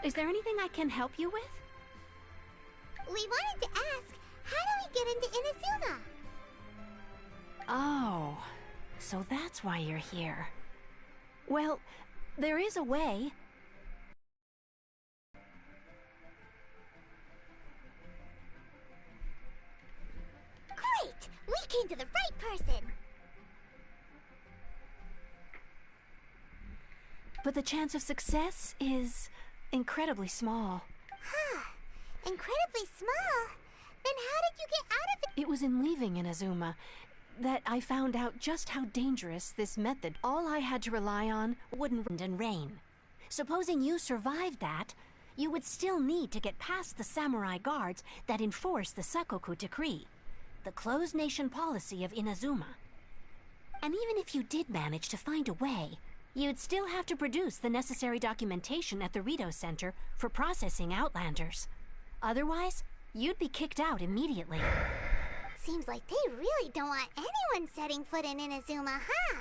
Is there anything I can help you with? We wanted to ask, how do we get into Inazuma? Oh, so that's why you're here. Well, there is a way. Great! We came to the right person! But the chance of success is incredibly small. Huh. Incredibly small? Then how did you get out of it? It was in leaving Inazuma that I found out just how dangerous this method. All I had to rely on wouldn't wind and rain. Supposing you survived that, you would still need to get past the samurai guards that enforce the Sakoku decree, the closed nation policy of Inazuma. And even if you did manage to find a way, you'd still have to produce the necessary documentation at the Rito Center for processing Outlanders. Otherwise, you'd be kicked out immediately. Seems like they really don't want anyone setting foot in Inazuma, huh?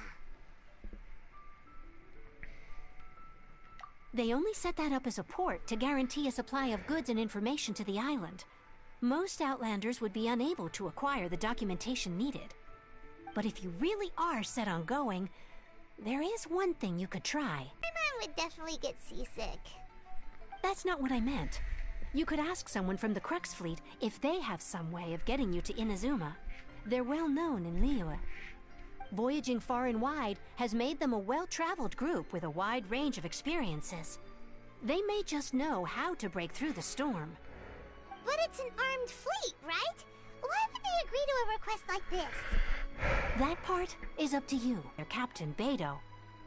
They only set that up as a port to guarantee a supply of goods and information to the island. Most Outlanders would be unable to acquire the documentation needed. But if you really are set on going, there is one thing you could try. My mom would definitely get seasick. That's not what I meant. You could ask someone from the Crux Fleet if they have some way of getting you to Inazuma. They're well known in Liyue. Voyaging far and wide has made them a well-traveled group with a wide range of experiences. They may just know how to break through the storm. But it's an armed fleet, right? Why would they agree to a request like this? That part is up to you, their captain, Beidou.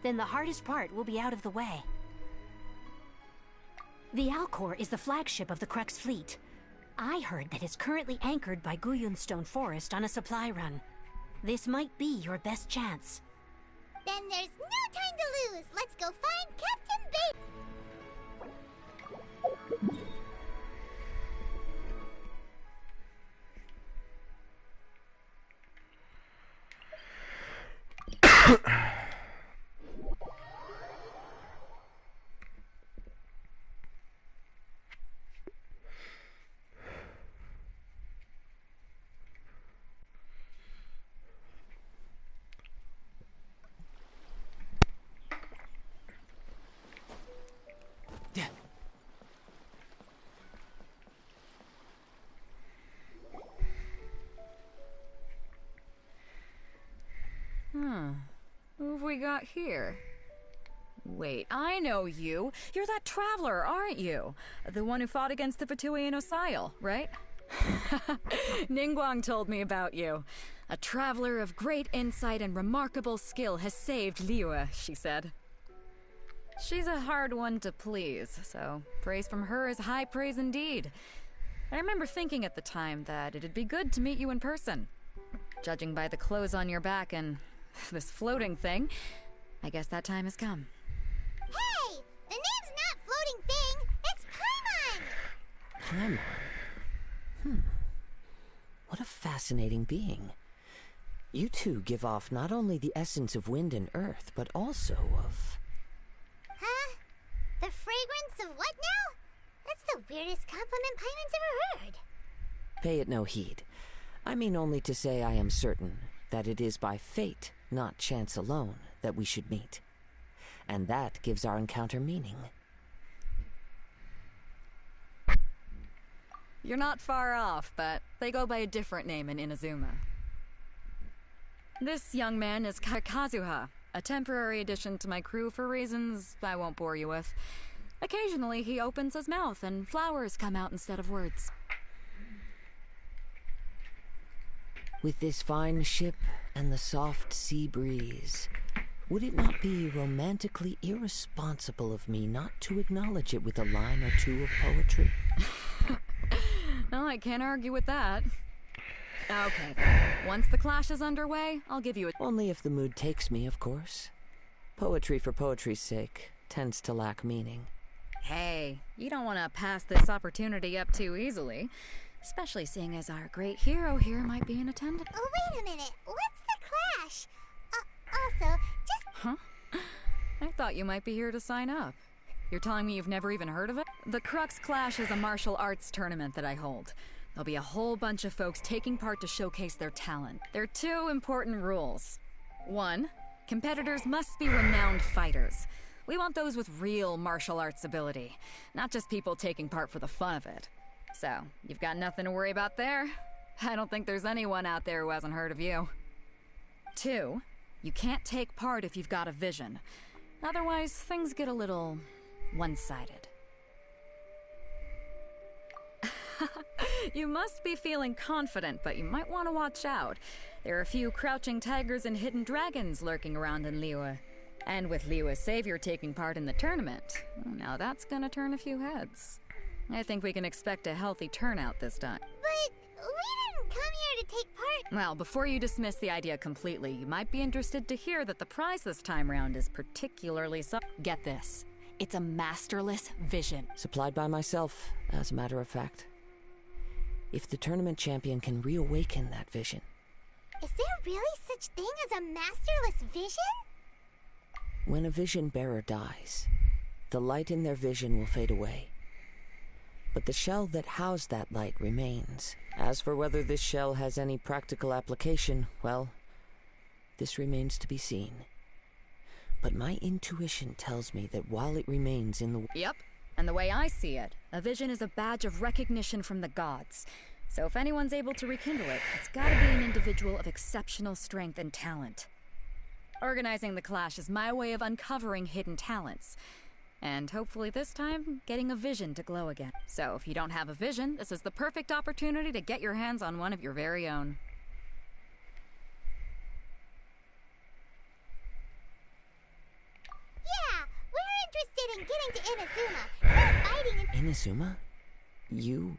Then the hardest part will be out of the way. The Alcor is the flagship of the Crux Fleet. I heard that it's currently anchored by Guyunstone Forest on a supply run. This might be your best chance. Then there's no time to lose. Let's go find Captain Beidou. Who have we got here? Wait, I know you. You're that traveler, aren't you? The one who fought against the Fatui and Osile, right? Ningguang told me about you. A traveler of great insight and remarkable skill has saved Liyue, she said. She's a hard one to please, so praise from her is high praise indeed. I remember thinking at the time that it'd be good to meet you in person. Judging by the clothes on your back and this floating thing, I guess that time has come. Hey! The name's not Floating Thing, it's Paimon! Paimon? What a fascinating being. You two give off not only the essence of wind and earth, but also of... Huh? The fragrance of what now? That's the weirdest compliment Paimon's ever heard. Pay it no heed. I mean only to say I am certain that it is by fate, not chance alone, that we should meet. And that gives our encounter meaning. You're not far off, but they go by a different name in Inazuma. This young man is Kazuha, a temporary addition to my crew for reasons I won't bore you with. Occasionally he opens his mouth and flowers come out instead of words. With this fine ship and the soft sea breeze, would it not be romantically irresponsible of me not to acknowledge it with a line or two of poetry? Well, I can't argue with that. Okay, then. Once the clash is underway, I'll give you a... Only if the mood takes me, of course. Poetry for poetry's sake tends to lack meaning. Hey, you don't want to pass this opportunity up too easily. Especially seeing as our great hero here might be in attendance. Oh, wait a minute. What's the clash? Also, just... Huh? I thought you might be here to sign up. You're telling me you've never even heard of it? The Crux Clash is a martial arts tournament that I hold. There'll be a whole bunch of folks taking part to showcase their talent. There are 2 important rules. 1, competitors must be renowned fighters. We want those with real martial arts ability, not just people taking part for the fun of it. So, you've got nothing to worry about there. I don't think there's anyone out there who hasn't heard of you. 2, you can't take part if you've got a vision. Otherwise, things get a little one-sided. You must be feeling confident, but you might want to watch out. There are a few crouching tigers and hidden dragons lurking around in Liyue. And with Liyue's savior taking part in the tournament, now that's gonna turn a few heads. I think we can expect a healthy turnout this time. But we didn't come here to take part. Well, before you dismiss the idea completely, you might be interested to hear that the prize this time round is particularly Get this. It's a masterless vision. Supplied by myself, as a matter of fact. If the tournament champion can reawaken that vision. Is there really such thing as a masterless vision? When a vision bearer dies, the light in their vision will fade away. But the shell that housed that light remains. As for whether this shell has any practical application, well, this remains to be seen. But my intuition tells me that while it remains in the... Yep, and the way I see it, a vision is a badge of recognition from the gods. So if anyone's able to rekindle it, it's gotta be an individual of exceptional strength and talent. Organizing the clash is my way of uncovering hidden talents. And hopefully this time, getting a vision to glow again. So if you don't have a vision, this is the perfect opportunity to get your hands on one of your very own. Yeah, we're interested in getting to Inazuma. We're fighting in... Inazuma? You...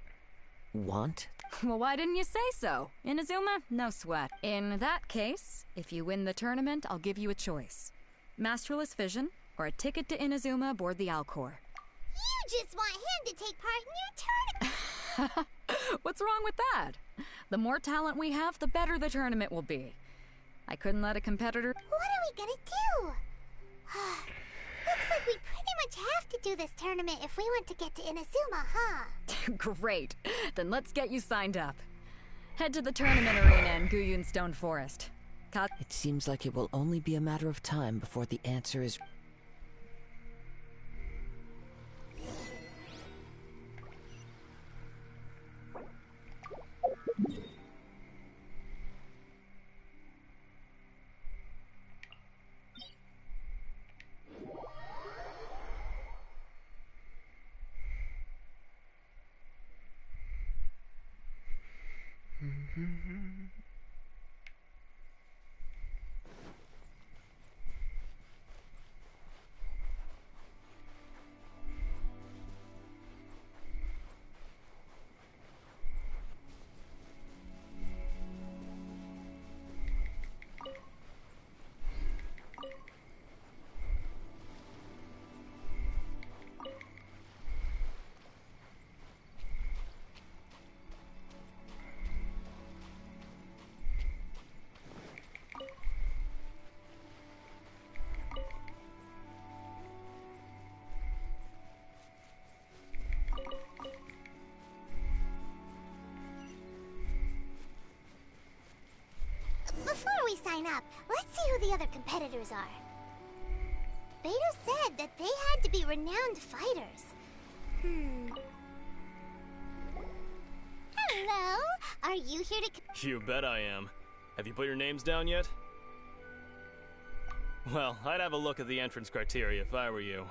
want? Well, why didn't you say so? Inazuma? No sweat. In that case, if you win the tournament, I'll give you a choice. Masterless Vision, or a ticket to Inazuma aboard the Alcor. You just want him to take part in your tournament. What's wrong with that? The more talent we have, the better the tournament will be. I couldn't let a competitor... What are we gonna do? Looks like we pretty much have to do this tournament if we want to get to Inazuma, huh? Great. Then let's get you signed up. Head to the tournament arena in Guyun Stone Forest. It seems like it will only be a matter of time before the answer is... Before we sign up, let's see who the other competitors are. Beto said that they had to be renowned fighters. Hello? Are you here to... You bet I am. Have you put your names down yet? Well, I'd have a look at the entrance criteria if I were you.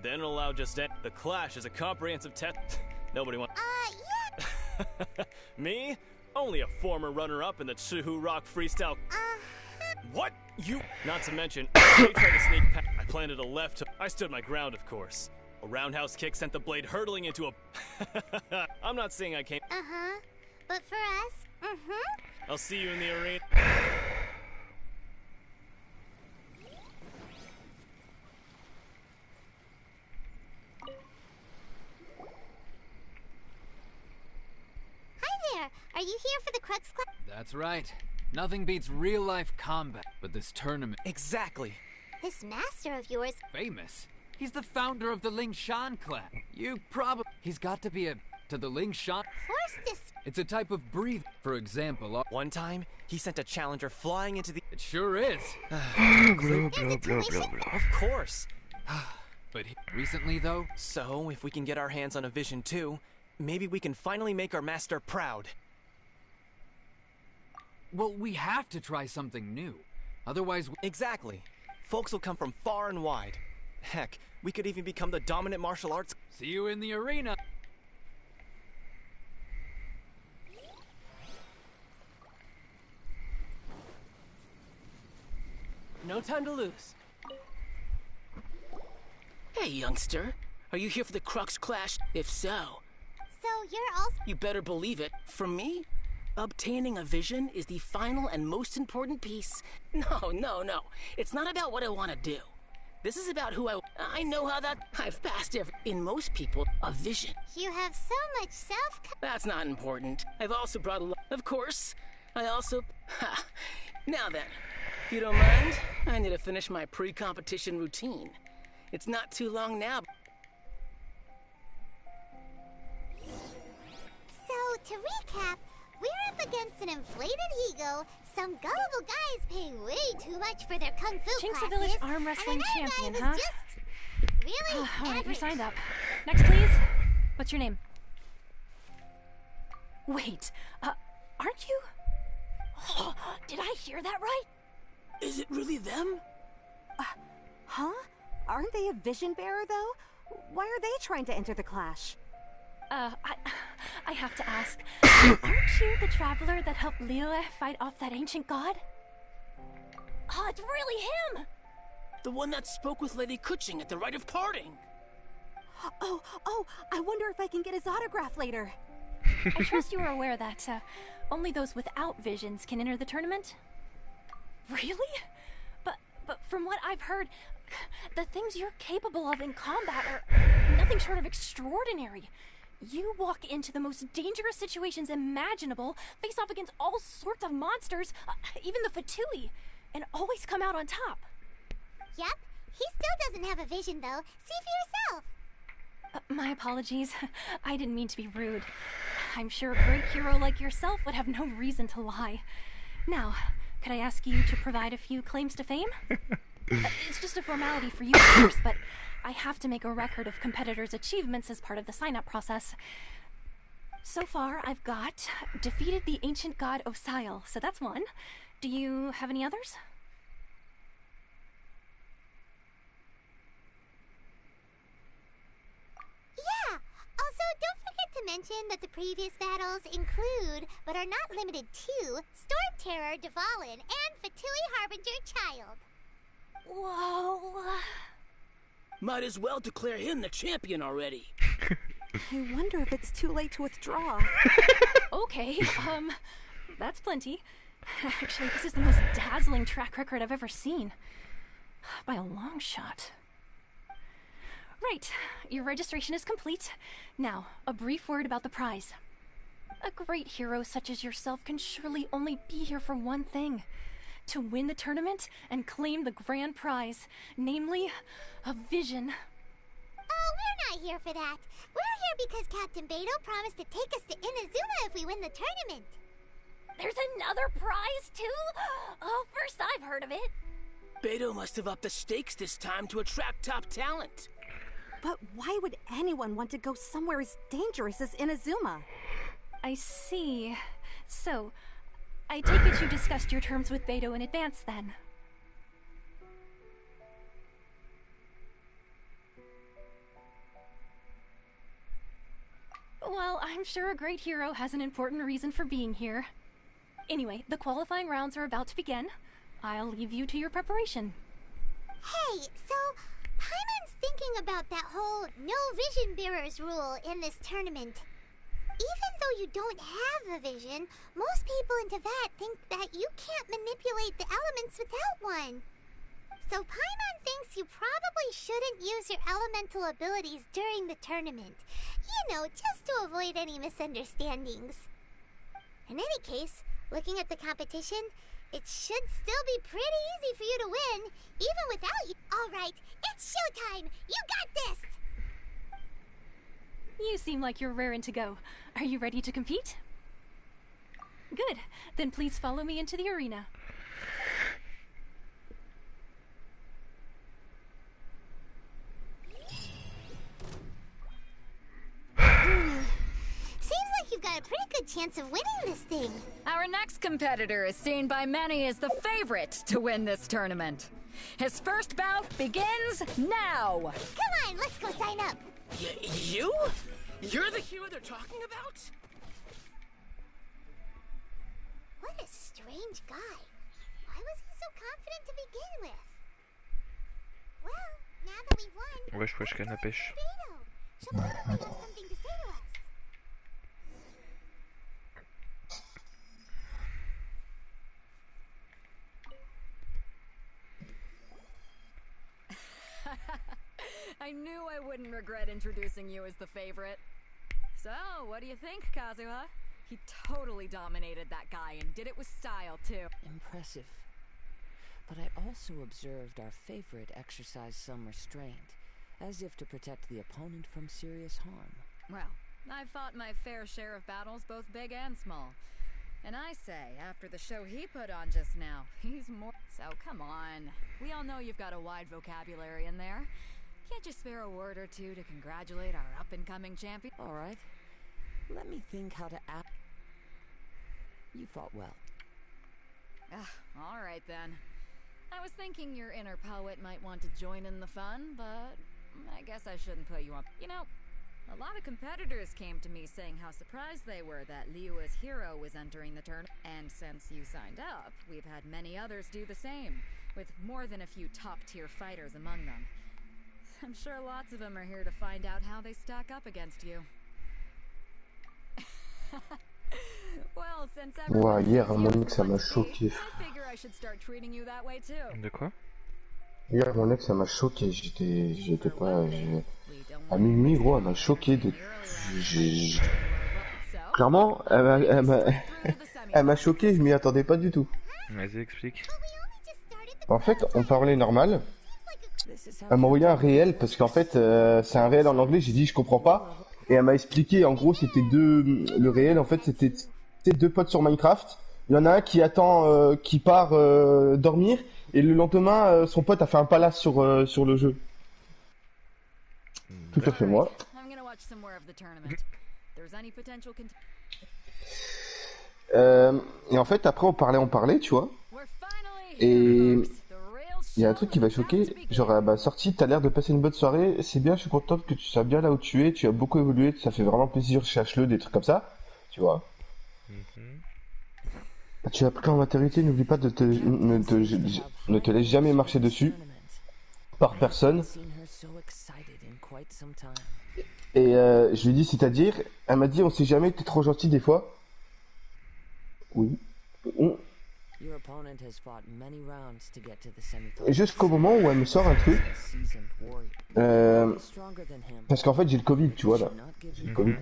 Then allow just... The Clash is a comprehensive test... Nobody wants... yeah. Me? Only a former runner-up in the Tchil Rock freestyle... What? You... Not to mention, they tried to sneak past... I planted a left hook. I stood my ground, of course. A roundhouse kick sent the blade hurtling into a... I'm not saying I came... But for us, I'll see you in the arena. Hi there. Are you here for the Crux Clash? That's right. Nothing beats real-life combat, but this tournament... Exactly. This master of yours... Famous. He's the founder of the Ling Shan clan. You probably... He's got to be to the Ling Shan... Force this... It's a type of breathe. For example, One time, he sent a challenger flying into the... it sure is. Of course. But recently, though... So, if we can get our hands on a vision too, maybe we can finally make our master proud. Well, we have to try something new. Otherwise... Exactly. Folks will come from far and wide. Heck, we could even become the dominant martial arts... See you in the arena. No time to lose. Hey, youngster. Are you here for the Crux Clash? If so, So you're also... you better believe it. For me, obtaining a vision is the final and most important piece. No. It's not about what I want to do. This is about who I know how that... I've passed every... In most people, a vision. You have so much self... That's not important. I've also brought a lot... Of course, I also... Ha! Now then, if you don't mind, I need to finish my pre-competition routine. It's not too long now. So, to recap, we're up against an inflated ego, some gullible guys paying way too much for their kung fu Chink's a classes, village arm wrestling and another champion, guy huh? who's just really All right, you're average. signed up. Next, please. What's your name? Wait, aren't you? Oh, did I hear that right? Is it really them? Huh? Aren't they a vision bearer, though? Why are they trying to enter the clash? I have to ask. Aren't you the traveler that helped Liyue fight off that ancient god? Oh, it's really him! The one that spoke with Lady Kuching at the rite of parting. Oh, I wonder if I can get his autograph later. I trust you are aware that, only those without visions can enter the tournament? Really? But from what I've heard, the things you're capable of in combat are nothing short of extraordinary. You walk into the most dangerous situations imaginable, face off against all sorts of monsters, even the Fatui, and always come out on top. Yep, he still doesn't have a vision, though. See for yourself. My apologies. I didn't mean to be rude. I'm sure a great hero like yourself would have no reason to lie. Now, could I ask you to provide a few claims to fame? It's just a formality for you, of course, but I have to make a record of competitors' achievements as part of the sign-up process. So far, I've got defeated the ancient god Osial, so that's one. Do you have any others? Yeah. Also, don't forget to mention that the previous battles include, but are not limited to, Storm Terror, Dvalin, and Fatui Harbinger Child. Whoa. Might as well declare him the champion already. I wonder if it's too late to withdraw. Okay, that's plenty. Actually, this is the most dazzling track record I've ever seen. By a long shot. Right, your registration is complete. Now, a brief word about the prize. A great hero such as yourself can surely only be here for one thing. To win the tournament and claim the grand prize, namely, a vision. Oh, we're not here for that. We're here because Captain Beidou promised to take us to Inazuma if we win the tournament. There's another prize, too? Oh, first I've heard of it. Beidou must have upped the stakes this time to attract top talent. But why would anyone want to go somewhere as dangerous as Inazuma? I see. So, I take it you discussed your terms with Beidou in advance, then? Well, I'm sure a great hero has an important reason for being here. Anyway, the qualifying rounds are about to begin. I'll leave you to your preparation. Hey, so Paimon's thinking about that whole no vision bearers rule in this tournament. Even though you don't have a vision, most people in Teyvat think that you can't manipulate the elements without one. So Paimon thinks you probably shouldn't use your elemental abilities during the tournament. You know, just to avoid any misunderstandings. In any case, looking at the competition, it should still be pretty easy for you to win, even without you. All right, it's showtime. You got this. You seem like you're raring to go. Are you ready to compete? Good. Then please follow me into the arena. Seems like you've got a pretty good chance of winning this thing. Our next competitor is seen by many as the favorite to win this tournament. His first bout begins now! Come on, let's go sign up. You? You're the hero they're talking about? What a strange guy. Why was he so confident to begin with? Well, now that we've won, Wesh wesh canne à pêche. She'll probably have something to say to us. I knew I wouldn't regret introducing you as the favorite. So, what do you think, Kazuha? He totally dominated that guy and did it with style, too. Impressive. But I also observed our favorite exercise some restraint, as if to protect the opponent from serious harm. Well, I've fought my fair share of battles, both big and small. And I say, after the show he put on just now, he's more... So, come on. We all know you've got a wide vocabulary in there. Can't you spare a word or two to congratulate our up-and-coming champion? All right. Let me think how to act. You fought well. All right, then. I was thinking your inner poet might want to join in the fun, but I guess I shouldn't put you on. You know, a lot of competitors came to me saying how surprised they were that Liyue's hero was entering the tournament. And since you signed up, we've had many others do the same, with more than a few top-tier fighters among them. I'm sure lots of them are here to find out how they stack up against you. Well, since Ouais, hier, mon ex, ça m'a choqué. I figure I should start treating you that way too. De quoi? Hier, mon ex, ça m'a choqué. J'étais pas. À minuit, gros, elle m'a choqué. Clairement, elle m'a choqué, je m'y attendais pas du tout. Vas-y, explique. En fait, on parlait normal. Elle m'a envoyé un réel parce qu'en fait, c'est un réel en anglais. J'ai dit, je comprends pas. Et elle m'a expliqué, en gros, c'était le réel, en fait, c'était deux potes sur Minecraft. Il y en a un qui attend, qui part dormir, et le lendemain, son pote a fait un palace sur le jeu. Tout à fait moi. Et en fait, après, on parlait, tu vois. Et il y a un truc qui va choquer, genre, bah, sorti, t'as l'air de passer une bonne soirée, c'est bien, je suis contente que tu sois bien là où tu es, tu as beaucoup évolué, ça fait vraiment plaisir, cherche-le, des trucs comme ça, tu vois. Tu as appris en maturité, n'oublie pas de ne te laisse jamais marcher dessus, par personne. Et je lui dis, c'est-à-dire, elle m'a dit, on sait jamais, t'es trop gentil des fois. Oui. Et jusqu'au moment où elle me sort un truc, parce qu'en fait j'ai le Covid, tu vois là, j'ai le Covid.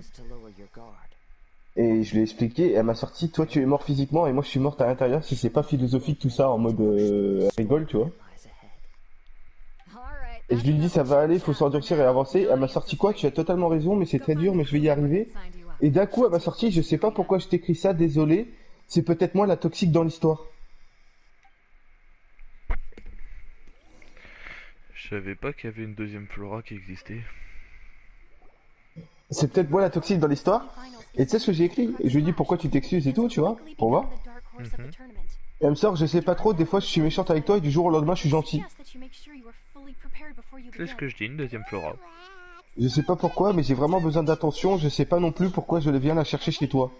Et je lui ai expliqué, et elle m'a sorti, toi tu es mort physiquement et moi je suis morte à l'intérieur, si c'est pas philosophique tout ça en mode rigole, tu vois. Et je lui ai dit ça va aller, faut s'endurcir et avancer. Elle m'a sorti quoi, tu as totalement raison, mais c'est très dur, mais je vais y arriver. Et d'un coup elle m'a sorti, je sais pas pourquoi je t'écris ça, désolé, c'est peut-être moi la toxique dans l'histoire. Je savais pas qu'il y avait une deuxième Flora qui existait. C'est peut-être moi la toxique dans l'histoire. Et tu sais ce que j'ai écrit? Je lui ai dit pourquoi tu t'excuses et tout, tu vois, pour voir. Et elle me sort, je sais pas trop, des fois je suis méchante avec toi et du jour au lendemain je suis gentil. C'est ce que je dis, une deuxième Flora. Je sais pas pourquoi, mais j'ai vraiment besoin d'attention, je sais pas non plus pourquoi je viens la chercher chez toi.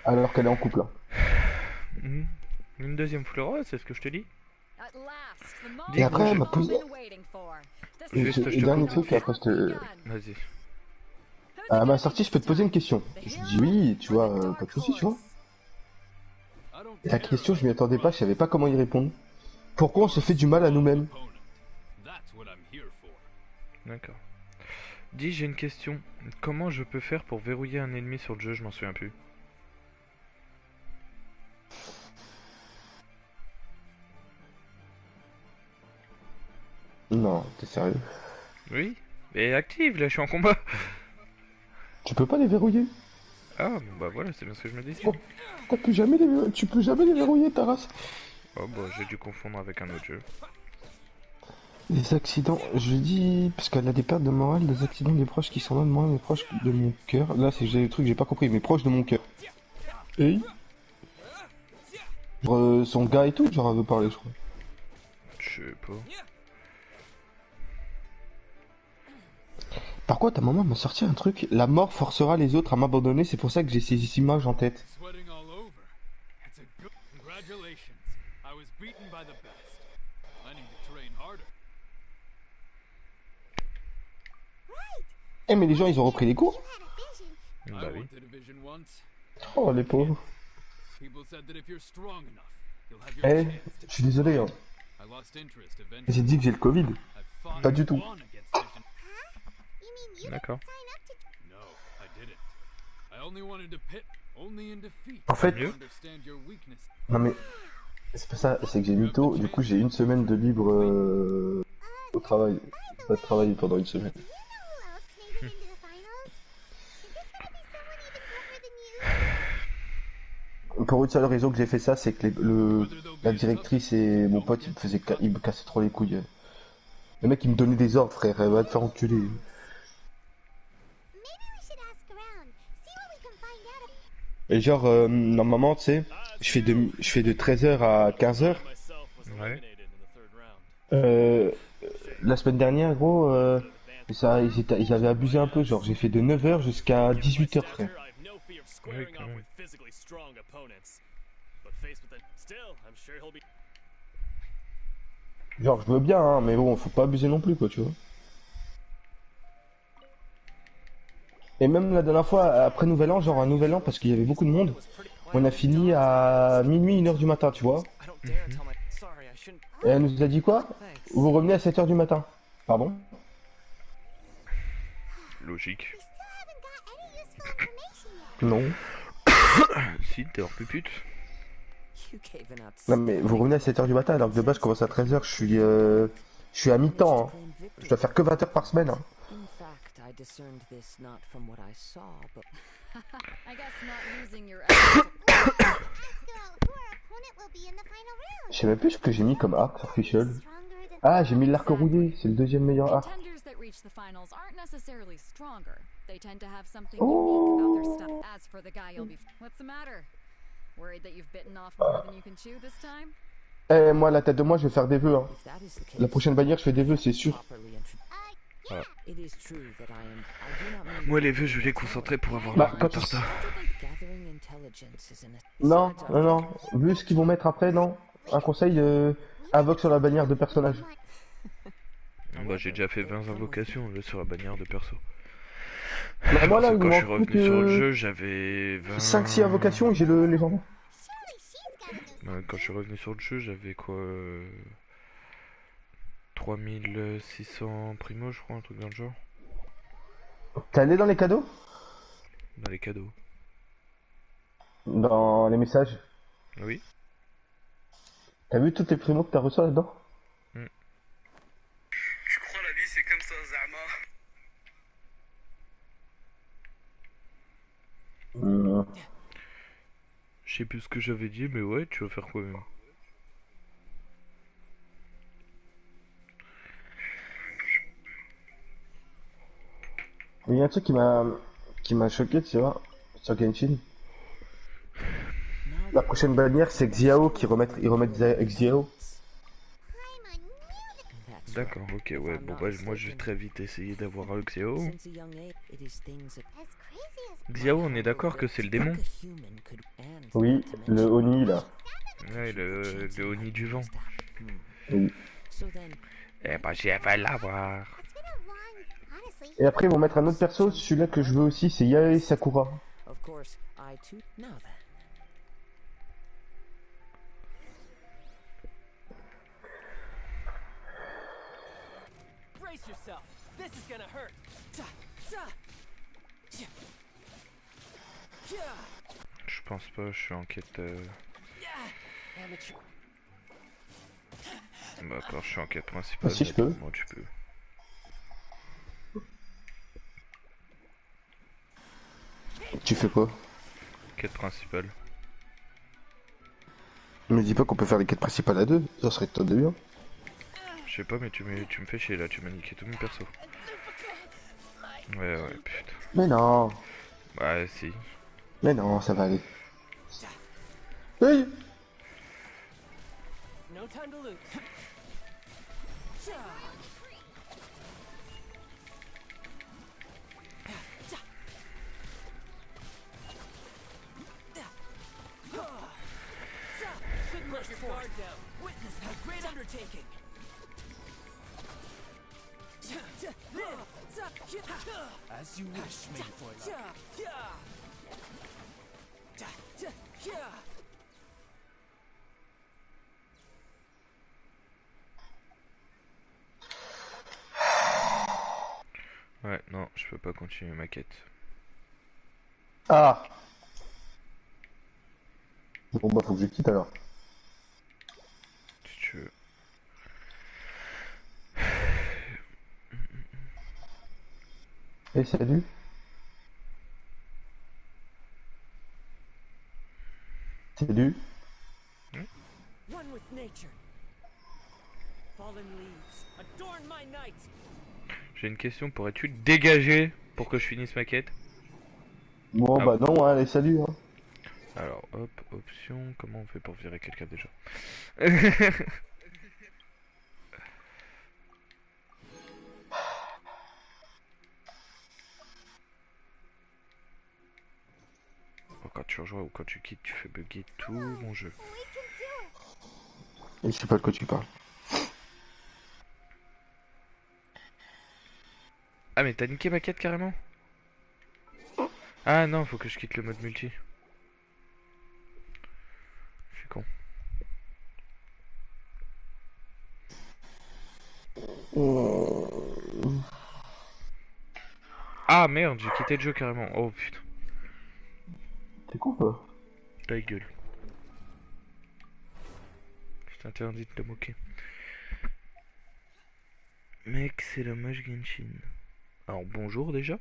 Alors qu'elle est en couple. Une deuxième Flora, c'est ce que je te dis. Et après, elle m'a posé. Le dernier truc, après, je te. Vas-y. Elle m'a sorti, je peux te poser une question. Je dis oui, tu vois, pas de soucis, tu vois. Et la question, je m'y attendais pas, je savais pas comment y répondre. Pourquoi on se fait du mal à nous-mêmes? D'accord. Dis, j'ai une question. Comment je peux faire pour verrouiller un ennemi sur le jeu? Je m'en souviens plus. Non, t'es sérieux? Oui. Mais active, là, je suis en combat. Tu peux pas les verrouiller? Ah, bon bah voilà, c'est bien ce que je me dis. Oh, tu peux jamais les verrouiller, ta race. Oh bah, j'ai dû confondre avec un autre jeu. Les accidents, je dis, parce qu'elle a des pertes de morale, des accidents des proches qui sont loin de moi, mes proches de mon cœur. Là, c'est le truc que j'ai pas compris, mes proches de mon cœur. Et genre, son gars et tout, genre, elle veut parler, je crois. Je sais pas. Par contre, ta maman m'a sorti un truc, la mort forcera les autres à m'abandonner, c'est pour ça que j'ai ces images en tête. Eh mais les gens ils ont repris les cours. Bah oui. Oh les pauvres. Eh, je suis désolé hein. J'ai dit que j'ai le Covid. Pas du tout. D'accord. En fait, non mais c'est pas ça, c'est que j'ai mytho, du coup j'ai une semaine de libre au travail. J'ai pas travaillé pendant une semaine. Pour une seule raison que j'ai fait ça, c'est que la directrice et mon pote ils me cassaient trop les couilles. Le mec il me donnait des ordres frère, va te faire enculer. Et genre normalement tu sais, je fais de 13h à 15h. Ouais. La semaine dernière gros ils avaient abusé un peu, genre j'ai fait de 9h jusqu'à 18h frère. Oui, quand même. Genre je veux bien hein, mais bon faut pas abuser non plus quoi tu vois. Et même la dernière fois après Nouvel An, genre un Nouvel An parce qu'il y avait beaucoup de monde, on a fini à minuit 1h du matin tu vois. Et elle nous a dit quoi? Vous revenez à 7h du matin. Pardon? Logique. Non. Si, t'es hors pupute. Non mais vous revenez à 7h du matin alors que de base je commence à 13h, je suis à mi-temps hein. Je dois faire que 20h par semaine hein. Je sais même plus ce que j'ai mis comme arc sur Tchil. Ah j'ai mis l'arc rouillé, c'est le deuxième meilleur arc. Oh. Eh moi la tête de moi je vais faire des vœux hein. La prochaine bannière je fais des vœux c'est sûr. Ah. Moi les vœux je vais les concentrer pour avoir bah, la tarta. Non, non, non. Vu ce qu'ils vont mettre après, non. Un conseil, invoque sur la bannière de personnage. Bah j'ai déjà fait 20 invocations là, sur la bannière de perso. Bah, moi là, il quand je suis manque revenu plus sur le que jeu, j'avais 20... 5-6 invocations et j'ai le légendaire. Quand je suis revenu sur le jeu, j'avais quoi 3600 primo, je crois, un truc dans le genre. T'es allé dans les cadeaux? Dans les cadeaux. Dans les messages? Oui. T'as vu tous tes primos que t'as reçus là-dedans? Je crois la vie c'est comme ça, Zama. Je sais plus ce que j'avais dit, mais ouais, tu vas faire quoi même? Il y a un truc qui m'a choqué, tu vois, sur Genshin. La prochaine bannière, c'est Xiao ils remettent Xiao. D'accord, ok, ouais, bon bah moi je vais très vite essayer d'avoir un Xiao. Xiao, on est d'accord que c'est le démon? Oui, le Oni là. Ouais, le Oni du vent. Oui. Eh bah j'y vais l'avoir. Et après ils vont mettre un autre perso, celui-là que je veux aussi, c'est Yae Sakura. Je pense pas, je suis en quête... Bah, quand je suis en quête principale, si je peux. Moi, tu peux. Tu fais quoi? Quête principale. Me dis pas qu'on peut faire les quêtes principales à deux, ça serait top de bien. Je sais pas, mais tu me fais chier là, tu m'as niqué tout mon perso. Ouais, putain. Mais non. Ouais, si. Mais non, ça va aller. Hey. No time to lose. Put your guard down. Witness my great undertaking. As you wish, Mayfoyle. Ouais, non, je peux pas continuer ma quête. Ah. Bon bah faut que je quitte alors. Si tu veux. Et salut. Salut. One with nature. Fallen leaves adorn my night. J'ai une question, pourrais-tu dégager pour que je finisse ma quête? Bon bah non, hein, allez salut. Hein. Alors, hop, option, comment on fait pour virer quelqu'un déjà? Quand tu rejoins ou quand tu quittes, tu fais bugger tout mon jeu. Et je sais pas de quoi tu parles. Ah mais t'as niqué ma quête carrément? Ah non, faut que je quitte le mode multi. Je suis con. Ah merde, j'ai quitté le jeu carrément. Oh putain. T'es con quoi? Ta gueule. Je t'interdis de te moquer. Mec, c'est la mage Genshin. Alors bonjour déjà.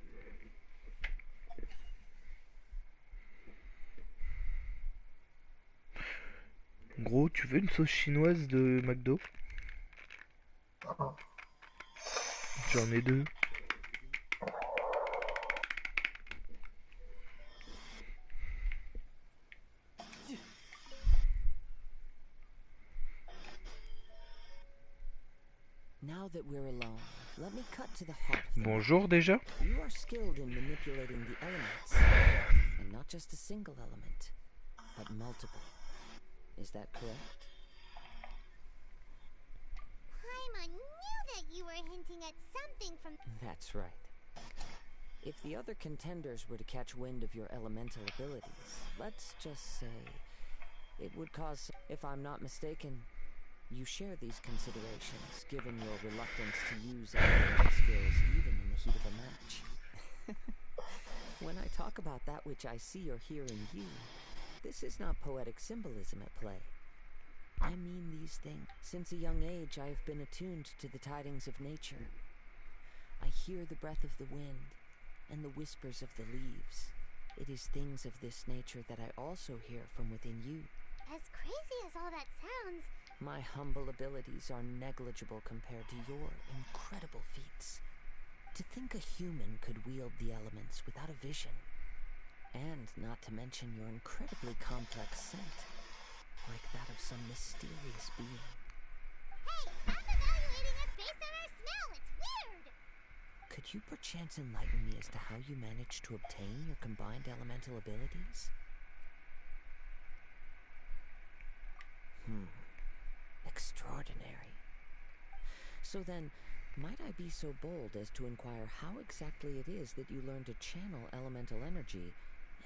Gros, tu veux une sauce chinoise de McDo? J'en ai deux. Now that we're alone, let me cut to the heart. Bonjour déjà. You are skilled in manipulating the elements, and not just a single element, but multiple. Is that correct? Paimon knew that you were hinting at something from... That's right. If the other contenders were to catch wind of your elemental abilities, let's just say it would cause... If I'm not mistaken, you share these considerations, given your reluctance to use elemental skills even in the heat of a match. When I talk about that which I see or hear in you, this is not poetic symbolism at play. I mean these things. Since a young age, I have been attuned to the tidings of nature. I hear the breath of the wind and the whispers of the leaves. It is things of this nature that I also hear from within you. As crazy as all that sounds... My humble abilities are negligible compared to your incredible feats. To think a human could wield the elements without a vision. And not to mention your incredibly complex scent. Like that of some mysterious being. Hey, stop evaluating us based on our smell! It's weird! Could you perchance enlighten me as to how you managed to obtain your combined elemental abilities? Extraordinary. So then, might I be so bold as to inquire how exactly it is that you learned to channel elemental energy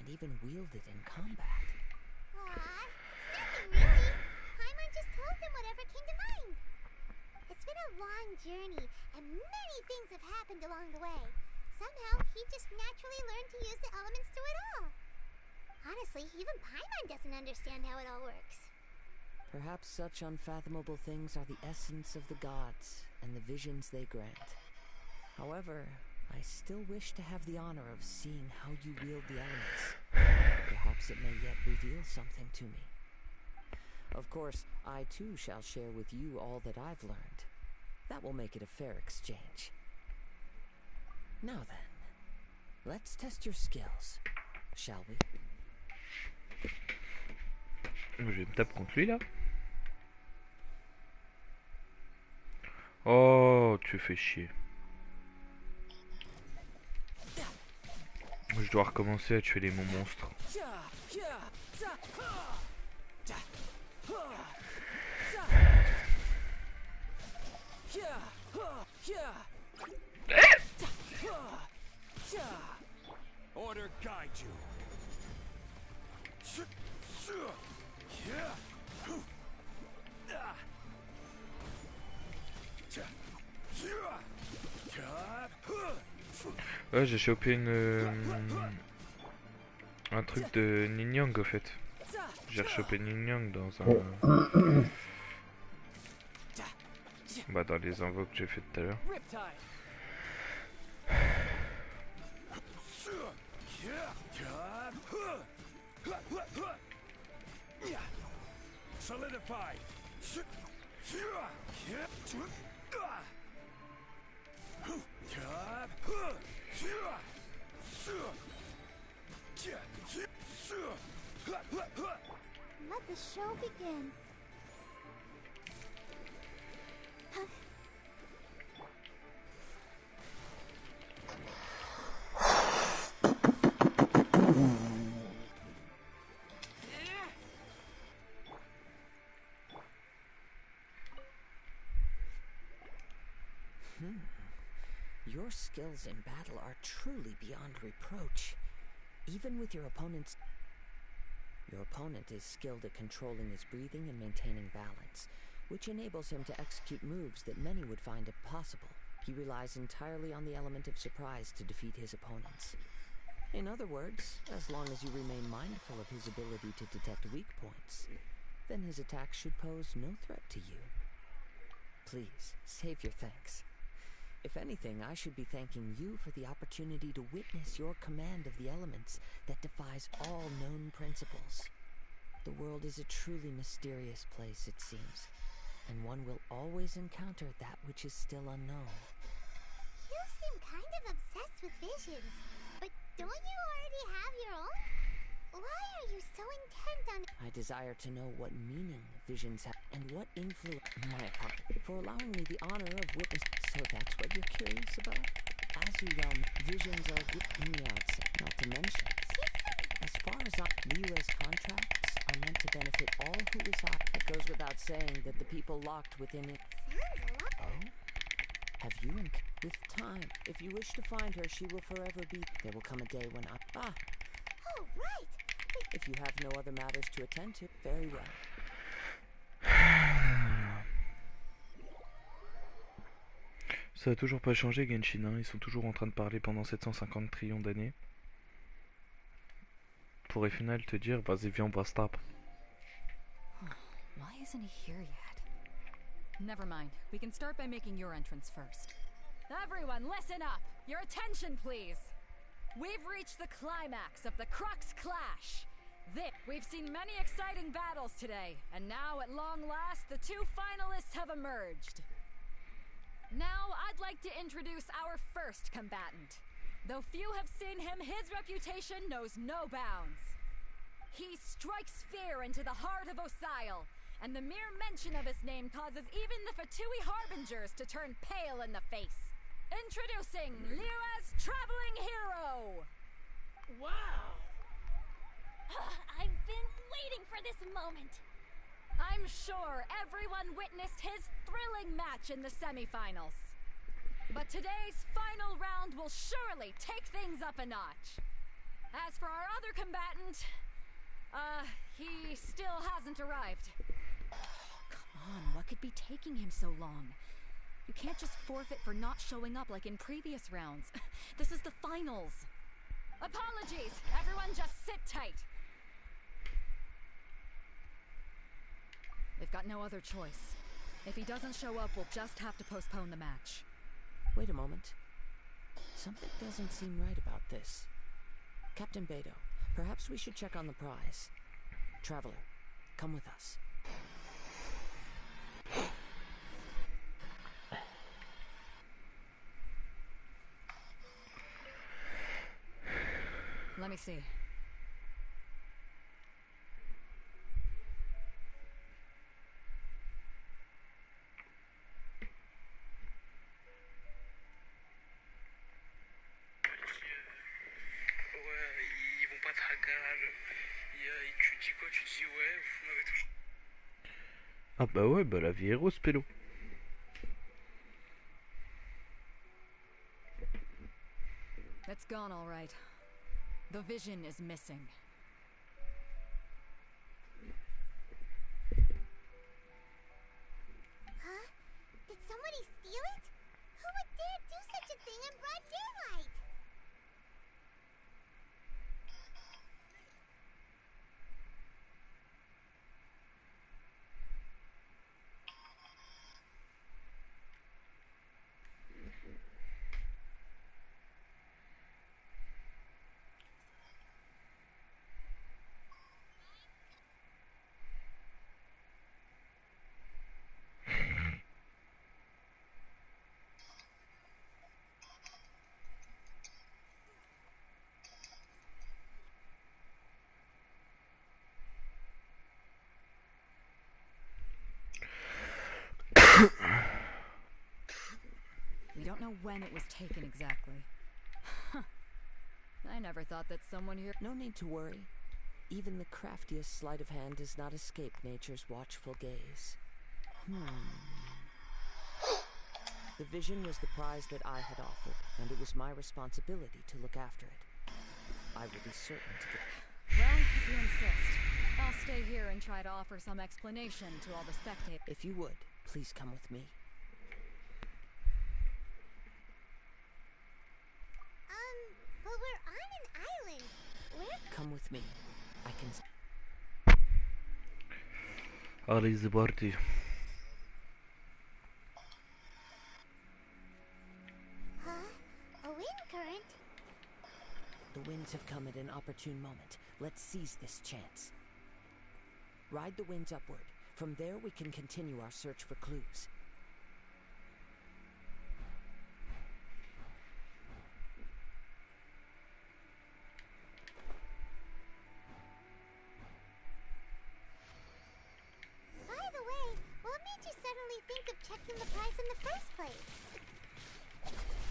and even wield it in combat? Aw, nothing really. Paimon just told them whatever came to mind. It's been a long journey, and many things have happened along the way. Somehow, he just naturally learned to use the elements through it all. Honestly, even Paimon doesn't understand how it all works. Perhaps such unfathomable things are the essence of the gods and the visions they grant. However, I still wish to have the honor of seeing how you wield the elements. Perhaps it may yet reveal something to me. Of course, I too shall share with you all that I've learned. That will make it a fair exchange. Now then, let's test your skills, shall we? Je me tape contre lui là. Oh, tu fais chier. Je dois recommencer à tuer les monstres. Order guide you. Ouais, j'ai chopé un truc de Ninyang au fait. J'ai rechopé Ninyang dans un... Bah dans les invoques que j'ai fait tout à l'heure. Solidified. Let the show begin. Your skills in battle are truly beyond reproach. Even with your opponent's... Your opponent is skilled at controlling his breathing and maintaining balance, which enables him to execute moves that many would find impossible. He relies entirely on the element of surprise to defeat his opponents. In other words, as long as you remain mindful of his ability to detect weak points, then his attacks should pose no threat to you. Please, save your thanks. If anything, I should be thanking you for the opportunity to witness your command of the elements that defies all known principles. The world is a truly mysterious place, it seems, and one will always encounter that which is still unknown. You seem kind of obsessed with visions, but don't you already have your own? Why are you so intent on... I desire to know what meaning visions have and what influence... My apologies for allowing me the honor of witness... So that's what you're curious about? As you well know, visions are good in the outset, not to mention. As far as Liyue's contracts are meant to benefit all who reside. It goes without saying that the people locked within it... Oh? Have you... With time, if you wish to find her, she will forever be... There will come a day when I... Ah! Oh, right! If you have no other matters to attend to, very well. Ça a toujours pas changé Genshin, hein. Ils sont toujours en train de parler pendant 750 trillions d'années. Pour au final te dire, vas-y viens on va stop. Why isn't he here yet? Never mind. We can start by making your entrance first. Everyone, listen up! Your attention, please! We've reached the climax of the Crux Clash. We've seen many exciting battles today, and now at long last, the two finalists have emerged. Now, I'd like to introduce our first combatant. Though few have seen him, his reputation knows no bounds. He strikes fear into the heart of Osile, and the mere mention of his name causes even the Fatui Harbingers to turn pale in the face. Introducing Liyue's traveling hero! Wow! I've been waiting for this moment. I'm sure everyone witnessed his thrilling match in the semifinals. But today's final round will surely take things up a notch. As for our other combatant, he still hasn't arrived. Oh, come on, what could be taking him so long? You can't just forfeit for not showing up like in previous rounds. This is the finals. Apologies! Everyone just sit tight. They've got no other choice. If he doesn't show up, we'll just have to postpone the match. Wait a moment. Something doesn't seem right about this. Captain Beto, perhaps we should check on the prize. Traveler, come with us. Let me see. Ah bah ouais, bah la vie est rose, pélo. It's gone, all right. The vision is missing. Huh? Did somebody steal it? Who would dare do such a thing in broad daylight? We don't know when it was taken exactly. I never thought that someone here... No need to worry. Even the craftiest sleight of hand does not escape nature's watchful gaze. The vision was the prize that I had offered, and it was my responsibility to look after it. I will be certain to get... Well, if you insist, I'll stay here and try to offer some explanation to all the spectators. If you would, please come with me. But we're on an island. Where? Come with me. I can... Allez, c'est parti. Huh? A wind current? The winds have come at an opportune moment. Let's seize this chance. Ride the winds upward. From there we can continue our search for clues. By the way, what made you suddenly think of checking the prize in the first place?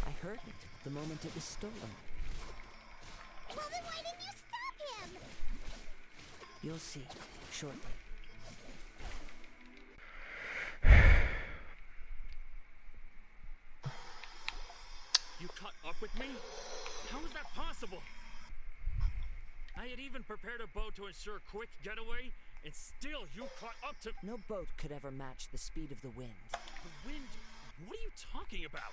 I heard it the moment it was stolen. Well, then why didn't you stop him? You'll see shortly. You caught up with me? How is that possible? I had even prepared a boat to ensure a quick getaway, and still you caught up to... No boat could ever match the speed of the wind. The wind? What are you talking about?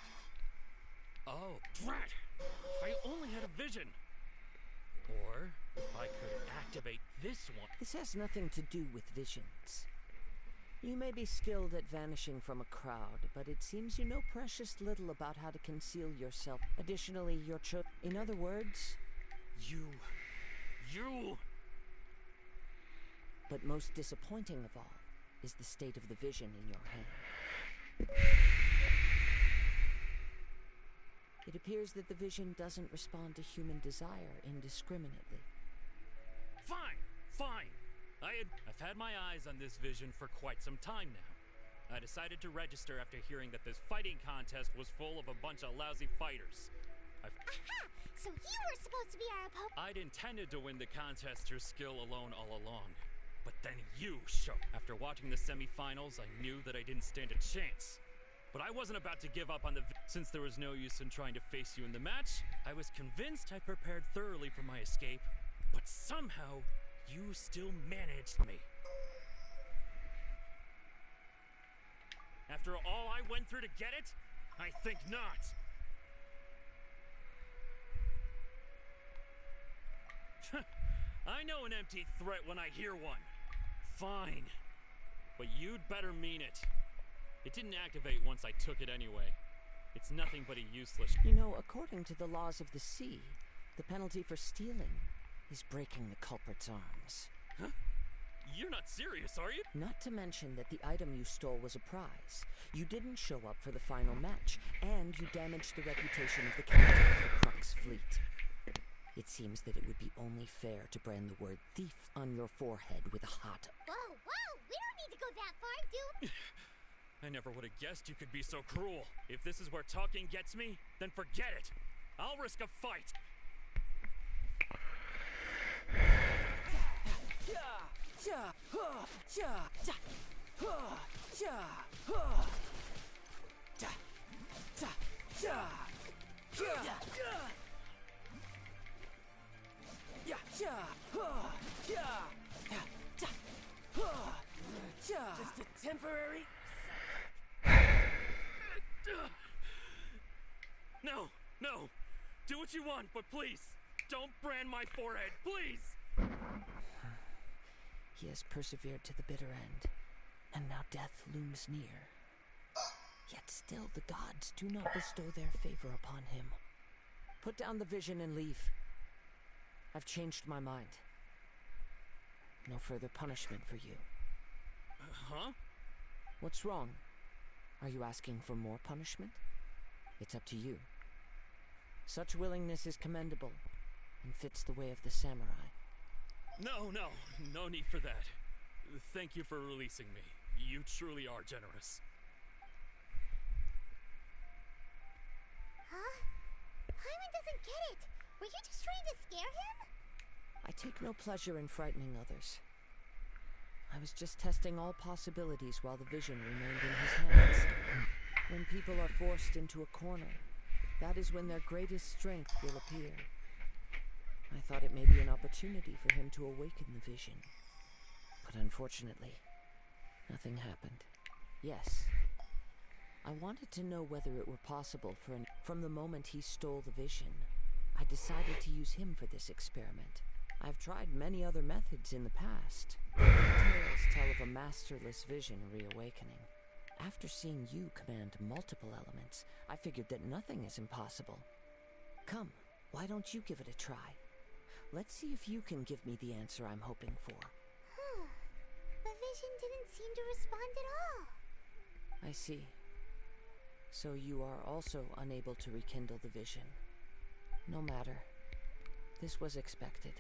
Oh, drat! If I only had a vision. Or if I could activate this one. This has nothing to do with visions. You may be skilled at vanishing from a crowd, but it seems you know precious little about how to conceal yourself. Additionally, your in other words... You... But most disappointing of all is the state of the vision in your hand. It appears that the vision doesn't respond to human desire indiscriminately. Fine, fine. I've had my eyes on this vision for quite some time now. I decided to register after hearing that this fighting contest was full of a bunch of lousy fighters. Aha! So you were supposed to be our opponent. I'd intended to win the contest through skill alone all along. But then you showed. After watching the semi-finals, I knew that I didn't stand a chance. But I wasn't about to give up on the... Since there was no use in trying to face you in the match, I was convinced I prepared thoroughly for my escape. But somehow, you still managed me. After all I went through to get it? I think not. I know an empty threat when I hear one. Fine. but you'd better mean it. It didn't activate once I took it anyway. It's nothing but a useless... You know, according to the laws of the sea, the penalty for stealing is breaking the culprit's arms. Huh? You're not serious, are you? Not to mention that the item you stole was a prize. You didn't show up for the final match, and you damaged the reputation of the captain of the Crux fleet. It seems that it would be only fair to brand the word thief on your forehead with a hot... Whoa, whoa! We don't need to go that far, dude! I never would have guessed you could be so cruel. If this is where talking gets me, then forget it. I'll risk a fight. Just a temporary... No, no. Do what you want, but please, don't brand my forehead, please! He has persevered to the bitter end, and now death looms near. Yet still the gods do not bestow their favor upon him. Put down the vision and leave. I've changed my mind. No further punishment for you. Huh? What's wrong? Are you asking for more punishment? It's up to you. Such willingness is commendable and fits the way of the samurai. No need for that. Thank you for releasing me. You truly are generous. Huh? Paimon doesn't get it. Were you just trying to scare him? I take no pleasure in frightening others. I was just testing all possibilities while the vision remained in his hands. When people are forced into a corner, that is when their greatest strength will appear. I thought it may be an opportunity for him to awaken the vision. But unfortunately, nothing happened. Yes, I wanted to know whether it were possible for From the moment he stole the vision, I decided to use him for this experiment. I've tried many other methods in the past. Tales tell of a masterless vision reawakening. After seeing you command multiple elements, I figured that nothing is impossible. Come, why don't you give it a try? Let's see if you can give me the answer I'm hoping for. The vision didn't seem to respond at all. I see. So you are also unable to rekindle the vision. No matter. This was expected.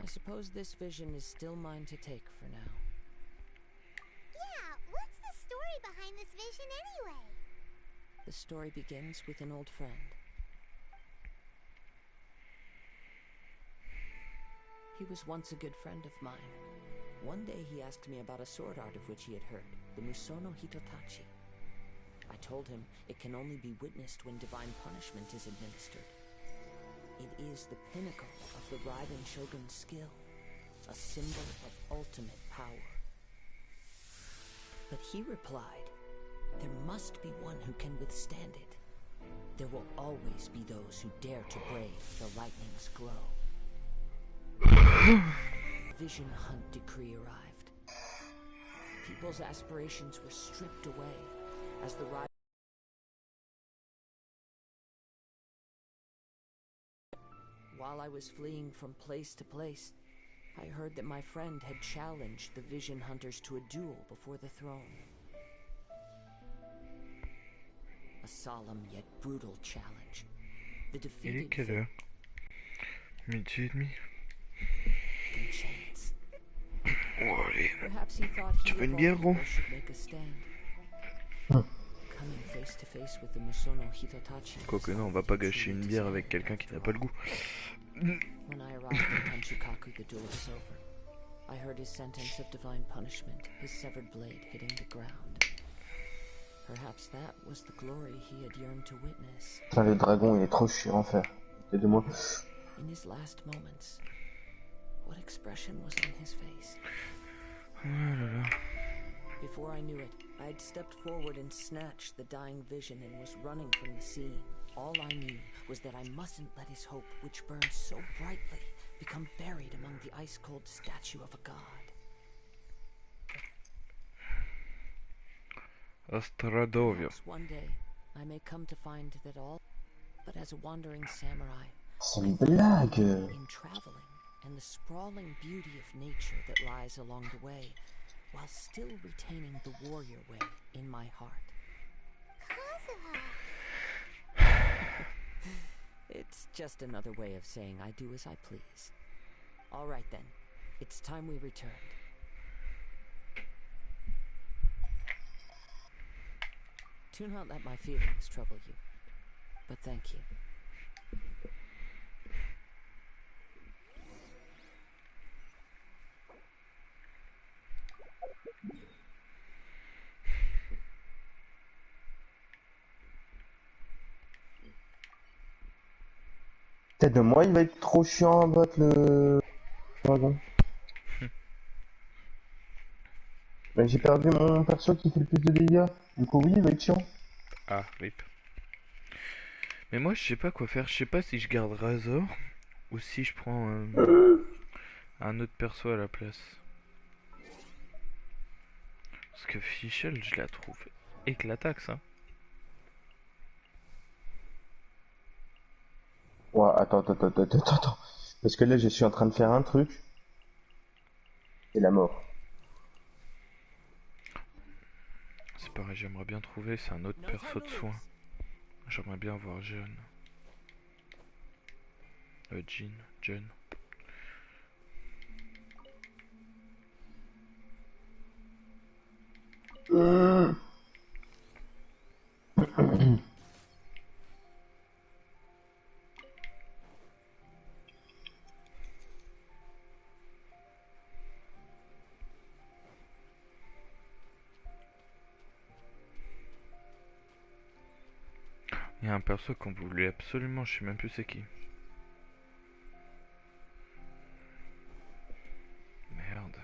I suppose this vision is still mine to take for now. Yeah, what's the story behind this vision anyway? The story begins with an old friend. He was once a good friend of mine. One day he asked me about a sword art of which he had heard, the Musono Hitotachi. I told him it can only be witnessed when divine punishment is administered. It is the pinnacle of the Raiden Shogun's skill, a symbol of ultimate power. But he replied, there must be one who can withstand it. There will always be those who dare to brave the lightning's glow. Vision Hunt decree arrived. People's aspirations were stripped away as the Raiden... While I was fleeing from place to place, I heard that my friend had challenged the Vision Hunters to a duel before the throne. A solemn yet brutal challenge. The Il est defeated quelle heure? Midi et demi. in chains. Oh, allez. Perhaps he thought Tu he veux une of all bière, gros? people should make a stand. Coming face to face with the Musono Hitotachi. Quoique non, on va pas gâcher une bière avec quelqu'un qui n'a pas le goût. When I arrived in Tenchukaku, the duel was over. I heard his sentence of divine punishment, his severed blade hitting the ground. Perhaps that was the glory he had yearned to witness. Putain, le dragon, il est trop chiant à faire. Aidez-moi. In his last moments, what expression was on his face? Oh là là. Before I knew it, I had stepped forward and snatched the dying vision and was running from the scene. All I knew was that I mustn't let his hope, which burned so brightly, become buried among the ice-cold statue of a god. Ostradovio. Perhaps one day I may come to find that all, but as a wandering samurai, C'est I une find blague. meaning in traveling and the sprawling beauty of nature that lies along the way, while still retaining the warrior way in my heart. It's just another way of saying I do as I please. All right then, it's time we returned. Do not let my feelings trouble you, but thank you. Peut-être de moi, il va être trop chiant à battre le dragon. Mais j'ai perdu mon perso qui fait le plus de dégâts. Du coup, oui, il va être chiant. Ah, rip. Mais moi, je sais pas quoi faire. Je sais pas si je garde Razor ou si je prends un autre perso à la place. Parce que Fischl, je la trouve éclataxe, hein. Ouais, attends. Parce que là, je suis en train de faire un truc. C'est la mort. C'est pareil, j'aimerais bien trouver, c'est un autre perso de soin. J'aimerais bien voir Jeune. Jean. Il y a un perso qu'on voulait absolument, je sais même plus c'est qui. Merde.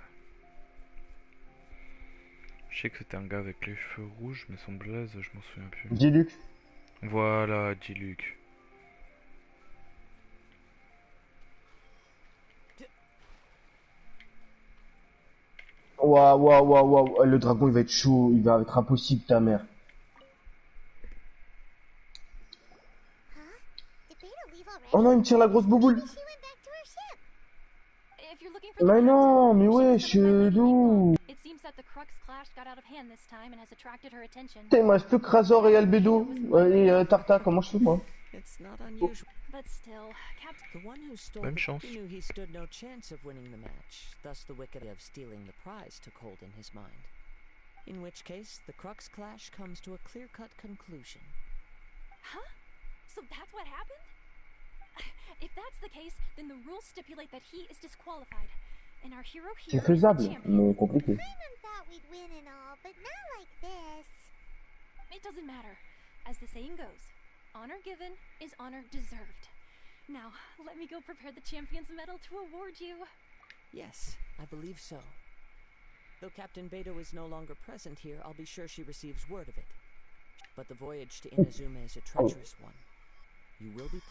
Je sais que c'était un gars avec les cheveux rouges, mais son blaze, je m'en souviens plus. Diluc. Voilà, Diluc. Waouh. Le dragon, il va être chaud. Il va être impossible, ta mère. Oh non, il me tire la grosse bouboule. Mais non, mais ouais, chelou. Putain, il me reste plus que Razor et Albedo. Et Tarta, comment je fais, moi? Même chance. He knew he stood no chance of winning the match, thus the wicked of stealing the prize took hold in his mind. In which case, the Crux clash comes to a clear-cut conclusion. Huh? So that's what happened? If that's the case, then the rules stipulate that he is disqualified. And our hero here C'est faisable, mais compliqué. Paimon thought we'd win and all, but not like this. It doesn't matter. As the saying goes, honor given is honor deserved. Now, let me go prepare the champion's medal to award you. Yes, I believe so. Though Captain Beto is no longer present here, I'll be sure she receives word of it. But the voyage to Inazuma is a treacherous one. You will be